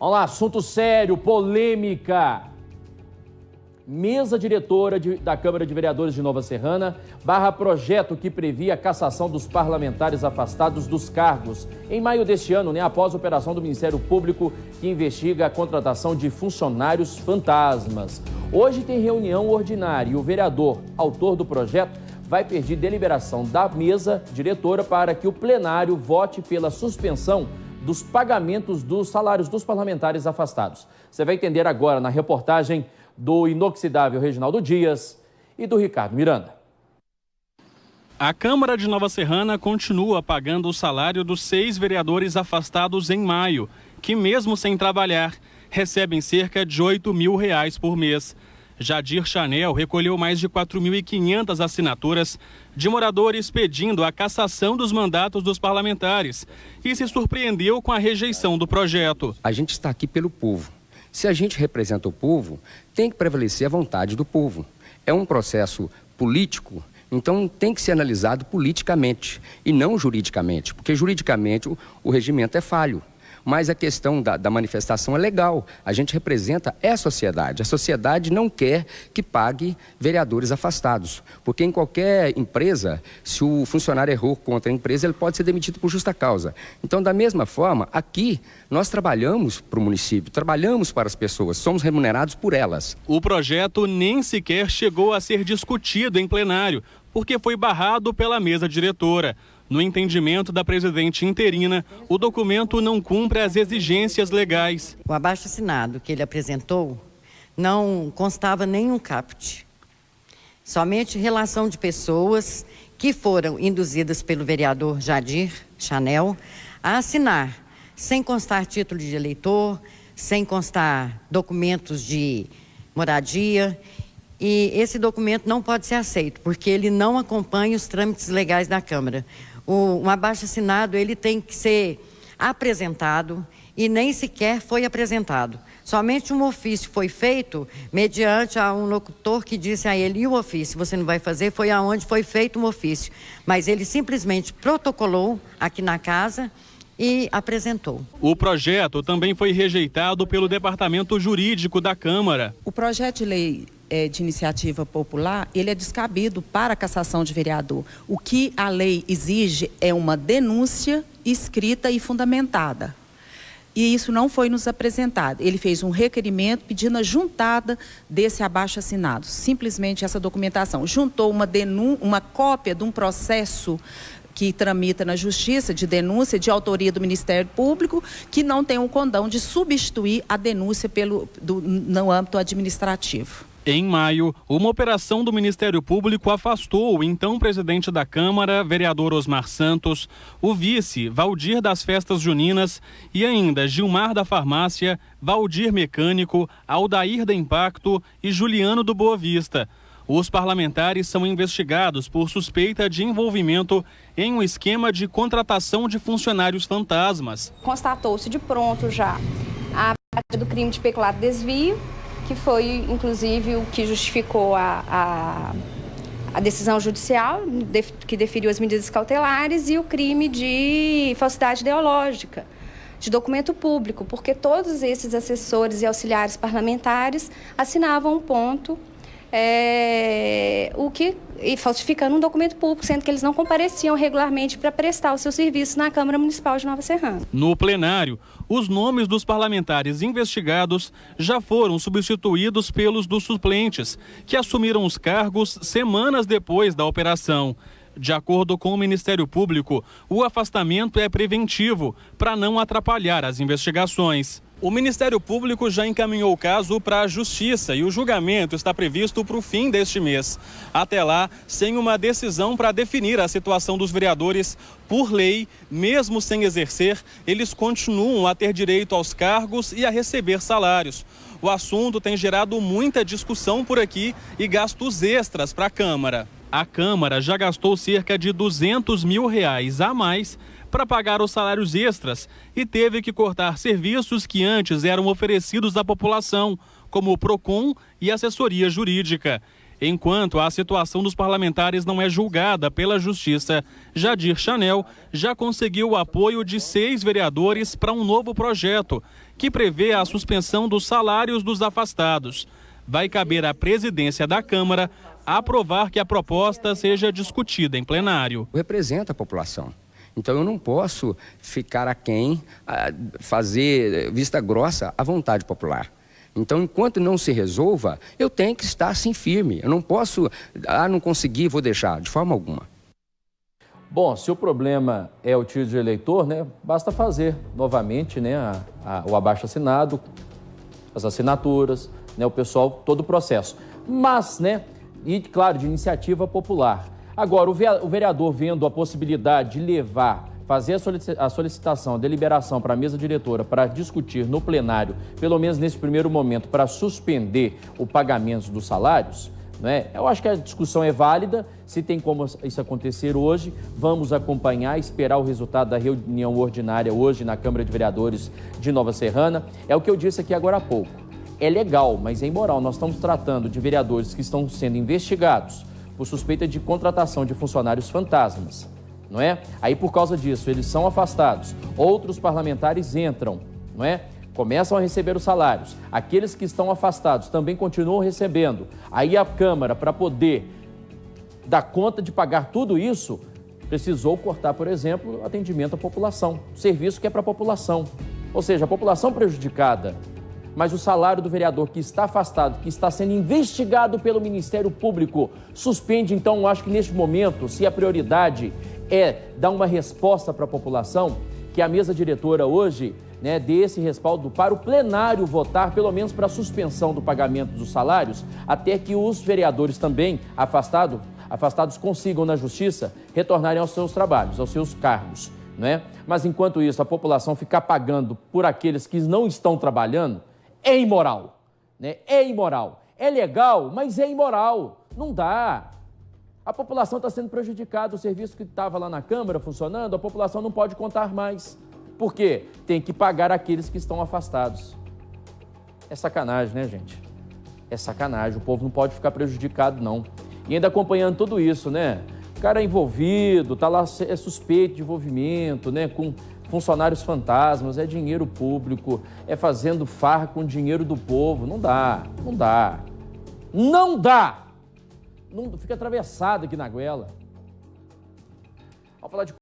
Vamos lá, assunto sério, polêmica. Mesa diretora da Câmara de Vereadores de Nova Serrana barra projeto que previa a cassação dos parlamentares afastados dos cargos. Em maio deste ano, após a operação do Ministério Público que investiga a contratação de funcionários fantasmas. Hoje tem reunião ordinária e o vereador, autor do projeto, vai pedir deliberação da mesa diretora para que o plenário vote pela suspensão dos pagamentos dos salários dos parlamentares afastados. Você vai entender agora na reportagem do inoxidável Reginaldo Dias e do Ricardo Miranda. A Câmara de Nova Serrana continua pagando o salário dos 6 vereadores afastados em maio, que mesmo sem trabalhar, recebem cerca de R$8 mil por mês. Jadir Chanel recolheu mais de 4.500 assinaturas de moradores pedindo a cassação dos mandatos dos parlamentares e se surpreendeu com a rejeição do projeto. A gente está aqui pelo povo. Se a gente representa o povo, tem que prevalecer a vontade do povo. É um processo político, então tem que ser analisado politicamente e não juridicamente, porque juridicamente o regimento é falho. Mas a questão da manifestação é legal. A gente representa a sociedade. A sociedade não quer que pague vereadores afastados. Porque em qualquer empresa, se o funcionário errou contra a empresa, ele pode ser demitido por justa causa. Então, da mesma forma, aqui nós trabalhamos para o município, trabalhamos para as pessoas, somos remunerados por elas. O projeto nem sequer chegou a ser discutido em plenário, porque foi barrado pela mesa diretora. No entendimento da presidente interina, o documento não cumpre as exigências legais. O abaixo-assinado que ele apresentou não constava nenhum caput. Somente relação de pessoas que foram induzidas pelo vereador Jadir Chanel a assinar, sem constar título de eleitor, sem constar documentos de moradia. E esse documento não pode ser aceito, porque ele não acompanha os trâmites legais da Câmara. Um abaixo-assinado, ele tem que ser apresentado e nem sequer foi apresentado. Somente um ofício foi feito mediante a um locutor que disse a ele, e o ofício você não vai fazer, foi aonde foi feito um ofício. Mas ele simplesmente protocolou aqui na casa e apresentou. O projeto também foi rejeitado pelo Departamento Jurídico da Câmara. O projeto de lei de iniciativa popular, ele é descabido para a cassação de vereador. O que a lei exige é uma denúncia escrita e fundamentada. E isso não foi nos apresentado. Ele fez um requerimento pedindo a juntada desse abaixo-assinado. Simplesmente essa documentação. Juntou uma cópia de um processo que tramita na Justiça de denúncia de autoria do Ministério Público, que não tem um condão de substituir a denúncia no âmbito administrativo. Em maio, uma operação do Ministério Público afastou o então presidente da Câmara, vereador Osmar Santos, o vice, Valdir das Festas Juninas e ainda Gilmar da Farmácia, Valdir Mecânico, Aldair da Impacto e Juliano do Boa Vista. Os parlamentares são investigados por suspeita de envolvimento em um esquema de contratação de funcionários fantasmas. Constatou-se de pronto já a prática do crime de peculato e desvio, que foi, inclusive, o que justificou a decisão judicial, que deferiu as medidas cautelares, e o crime de falsidade ideológica, de documento público, porque todos esses assessores e auxiliares parlamentares assinavam um ponto, falsificando um documento público, sendo que eles não compareciam regularmente para prestar o seu serviço na Câmara Municipal de Nova Serrana. No plenário, os nomes dos parlamentares investigados já foram substituídos pelos dos suplentes, que assumiram os cargos semanas depois da operação. De acordo com o Ministério Público, o afastamento é preventivo, para não atrapalhar as investigações. O Ministério Público já encaminhou o caso para a Justiça e o julgamento está previsto para o fim deste mês. Até lá, sem uma decisão para definir a situação dos vereadores, por lei, mesmo sem exercer, eles continuam a ter direito aos cargos e a receber salários. O assunto tem gerado muita discussão por aqui e gastos extras para a Câmara. A Câmara já gastou cerca de R$200 mil a mais para pagar os salários extras e teve que cortar serviços que antes eram oferecidos à população, como o PROCON e assessoria jurídica. Enquanto a situação dos parlamentares não é julgada pela Justiça, Jadir Chanel já conseguiu o apoio de 6 vereadores para um novo projeto que prevê a suspensão dos salários dos afastados. Vai caber à presidência da Câmara aprovar que a proposta seja discutida em plenário. Representa a população. Então eu não posso ficar aquém, fazer vista grossa à vontade popular. Então, enquanto não se resolva, eu tenho que estar assim firme. Eu não posso, não consegui, vou deixar, de forma alguma. Bom, se o problema é o título de eleitor, né, basta fazer novamente, né, o abaixo-assinado, as assinaturas, né, o pessoal, todo o processo. Mas, né, e claro, de iniciativa popular. Agora, o vereador vendo a possibilidade de fazer a solicitação, a deliberação para a mesa diretora para discutir no plenário, pelo menos nesse primeiro momento, para suspender o pagamento dos salários, né? Eu acho que a discussão é válida. Se tem como isso acontecer hoje, vamos acompanhar, esperar o resultado da reunião ordinária hoje na Câmara de Vereadores de Nova Serrana. É o que eu disse aqui agora há pouco. É legal, mas é imoral. Nós estamos tratando de vereadores que estão sendo investigados por suspeita de contratação de funcionários fantasmas, não é? Aí, por causa disso, eles são afastados. Outros parlamentares entram, não é? Começam a receber os salários. Aqueles que estão afastados também continuam recebendo. Aí a Câmara, para poder dar conta de pagar tudo isso, precisou cortar, por exemplo, o atendimento à população. O serviço que é para a população. Ou seja, a população prejudicada. Mas o salário do vereador que está afastado, que está sendo investigado pelo Ministério Público, suspende. Então, eu acho que neste momento, se a prioridade é dar uma resposta para a população, que a mesa diretora hoje, né, dê esse respaldo para o plenário votar, pelo menos para a suspensão do pagamento dos salários, até que os vereadores também afastados consigam na justiça retornarem aos seus trabalhos, aos seus cargos, né? Mas enquanto isso, a população ficar pagando por aqueles que não estão trabalhando, é imoral, né? É imoral. É legal, mas é imoral. Não dá. A população está sendo prejudicada. O serviço que estava lá na Câmara funcionando, a população não pode contar mais. Por quê? Tem que pagar aqueles que estão afastados. É sacanagem, né, gente? É sacanagem. O povo não pode ficar prejudicado, não. E ainda acompanhando tudo isso, né? O cara é envolvido, tá lá, é suspeito de envolvimento, né? Com funcionários fantasmas, é dinheiro público, é fazendo farra com dinheiro do povo. Não dá, não dá. Não dá! Não, fica atravessado aqui na goela. Vamos falar de